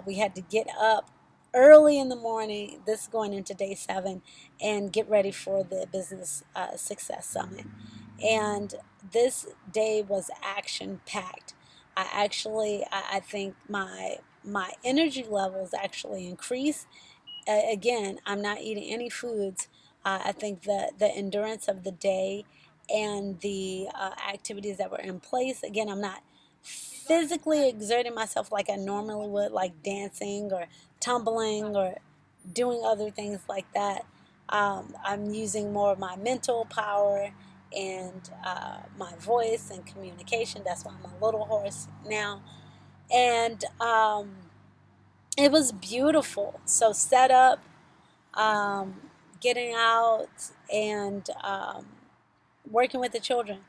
We had to get up early in the morning, this is going into day 7, and get ready for the Business Success Summit. And this day was action packed. I think my energy levels actually increased. Again, I'm not eating any foods. I think the endurance of the day and the activities that were in place. Again, I'm not physically exerting myself like I normally would, like dancing or tumbling or doing other things like that. I'm using more of my mental power and my voice and communication. That's why I'm a little hoarse now. And it was beautiful. So set up, um, getting out, and working with the children.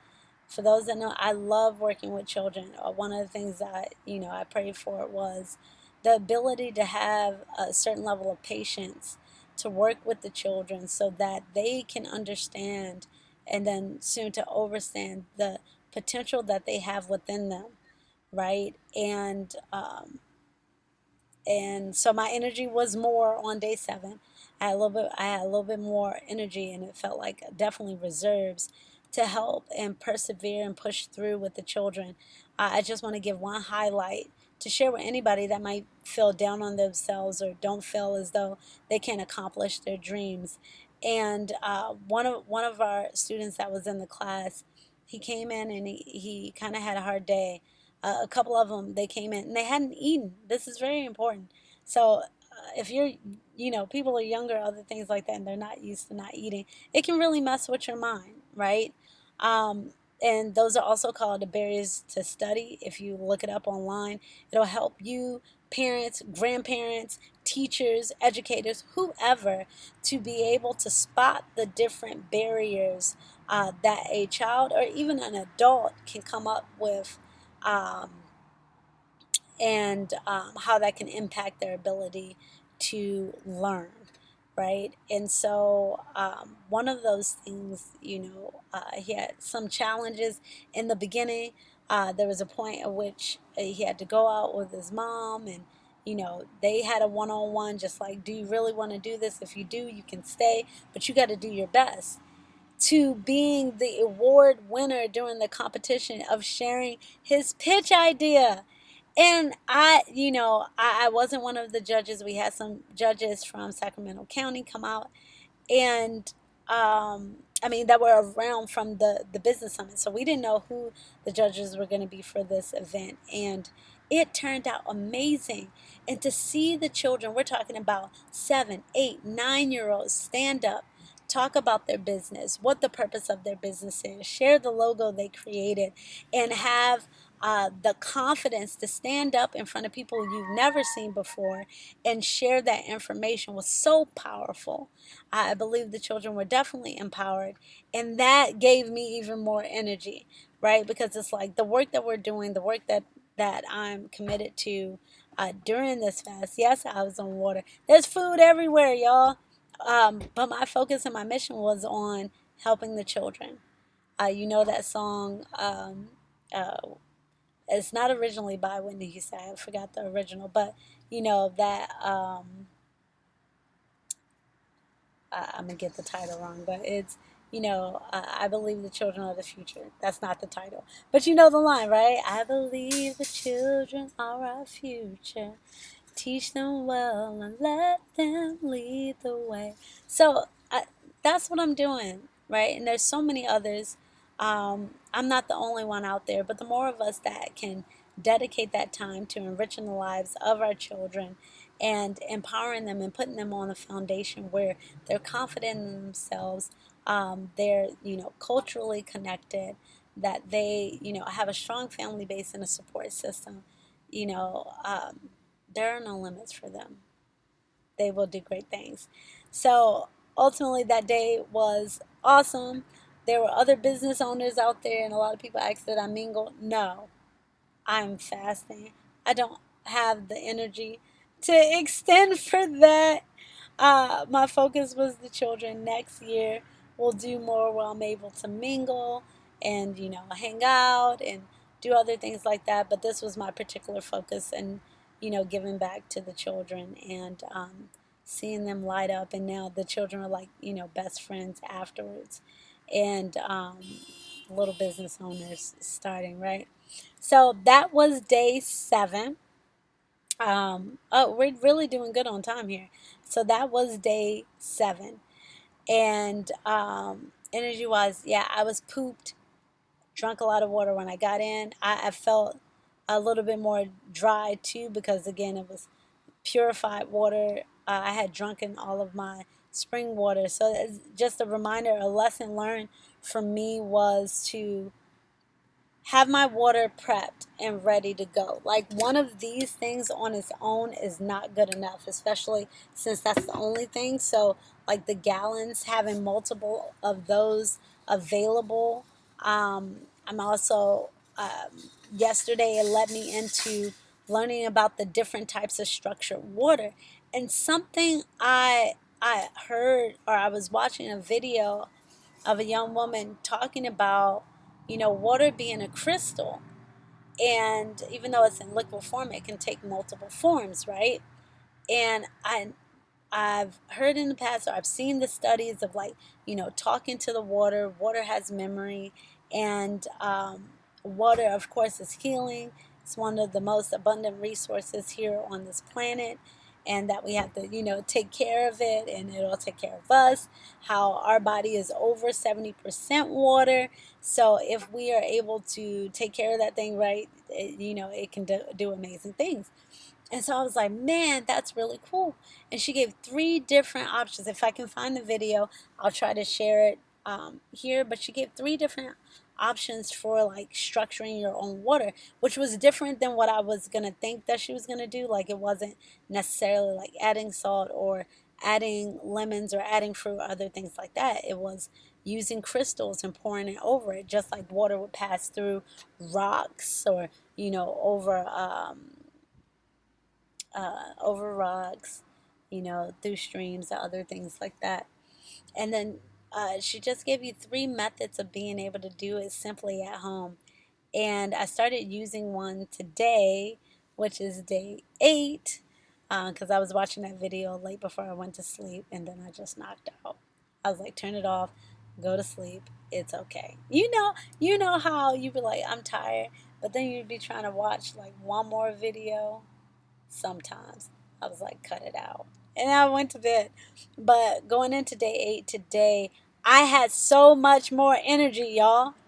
For those that know, I love working with children. One of the things that I prayed for was the ability to have a certain level of patience to work with the children so that they can understand and then soon to overstand the potential that they have within them, right? And so my energy was more on day 7. I had a little bit more energy, and it felt like definitely reserves to help and persevere and push through with the children. I just want to give one highlight to share with anybody that might feel down on themselves or don't feel as though they can accomplish their dreams. And one of our students that was in the class, he came in and he kind of had a hard day. A couple of them, they came in and they hadn't eaten. This is very important. So if people are younger, other things like that, and they're not used to not eating, it can really mess with your mind, right? Um, and those are also called the barriers to study. If you look it up online, it'll help you, parents, grandparents, teachers, educators, whoever, to be able to spot the different barriers that a child or even an adult can come up with, um, and how that can impact their ability to learn, right? And so, one of those things, he had some challenges in the beginning. There was a point at which he had to go out with his mom, and they had a one-on-one, just like, do you really want to do this? If you do, you can stay, but you got to do your best, to being the award winner during the competition of sharing his pitch idea. And I wasn't one of the judges. We had some judges from Sacramento County come out, and I mean, that were around from the business summit. So we didn't know who the judges were going to be for this event, and it turned out amazing. And to see the children, we're talking about 7, 8, 9 year olds, stand up, talk about their business, what the purpose of their business is, share the logo they created, and have the confidence to stand up in front of people you've never seen before and share that information was so powerful. I believe the children were definitely empowered, and that gave me even more energy, right? Because it's like the work that we're doing, the work that I'm committed to during this fast. Yes, I was on water. There's food everywhere, y'all. But my focus and my mission was on helping the children. You know that song. Uh, it's not originally by Whitney Houston. I forgot the original, but that. I'm gonna get the title wrong, but it's I believe the children are the future. That's not the title, but you know the line, right? I believe the children are our future. Teach them well and let them lead the way. So that's what I'm doing, right? And there's so many others. I'm not the only one out there, but the more of us that can dedicate that time to enriching the lives of our children and empowering them and putting them on a foundation where they're confident in themselves, they're culturally connected, that they have a strong family base and a support system. You know, there are no limits for them. They will do great things. So ultimately, that day was awesome. There were other business owners out there, and a lot of people asked that I mingle. No, I'm fasting. I don't have the energy to extend for that. My focus was the children. Next year, we'll do more where I'm able to mingle and, hang out and do other things like that. But this was my particular focus. And, giving back to the children and seeing them light up. And now the children are like, best friends afterwards. And little business owners starting, right? So that was day 7. Oh, we're really doing good on time here. So that was day 7. And energy wise, yeah, I was pooped, drunk a lot of water when I got in. I felt a little bit more dry too because, again, it was purified water. I had drunken all of my spring water. So it's just a reminder, a lesson learned from me was to have my water prepped and ready to go. Like, one of these things on its own is not good enough, especially since that's the only thing. So, like the gallons, having multiple of those available. I'm also, yesterday, it led me into learning about the different types of structured water. And something I heard, or I was watching a video of a young woman talking about, water being a crystal. And even though it's in liquid form, it can take multiple forms, right? And I've heard in the past, or I've seen the studies of, like, talking to the water. Water has memory, and water, of course, is healing. It's one of the most abundant resources here on this planet, and that we have to, take care of it, and it'll take care of us. How our body is over 70% water. So if we are able to take care of that thing right, it can do amazing things. And so I was like, man, that's really cool. And she gave 3 different options. If I can find the video, I'll try to share it here. But she gave 3 different options for, like, structuring your own water, which was different than what I was going to think that she was going to do. Like, it wasn't necessarily like adding salt or adding lemons or adding fruit or other things like that. It was using crystals and pouring it over it, just like water would pass through rocks or, over over rocks, through streams or other things like that. And then she just gave you 3 methods of being able to do it simply at home. And I started using one today, which is day 8, because I was watching that video late before I went to sleep, and then I just knocked out. I was like, turn it off, go to sleep. It's okay. You know how you be like, I'm tired, but then you'd be trying to watch like one more video. Sometimes I was like, cut it out. And I went to bed. But going into day 8 today, I had so much more energy, y'all.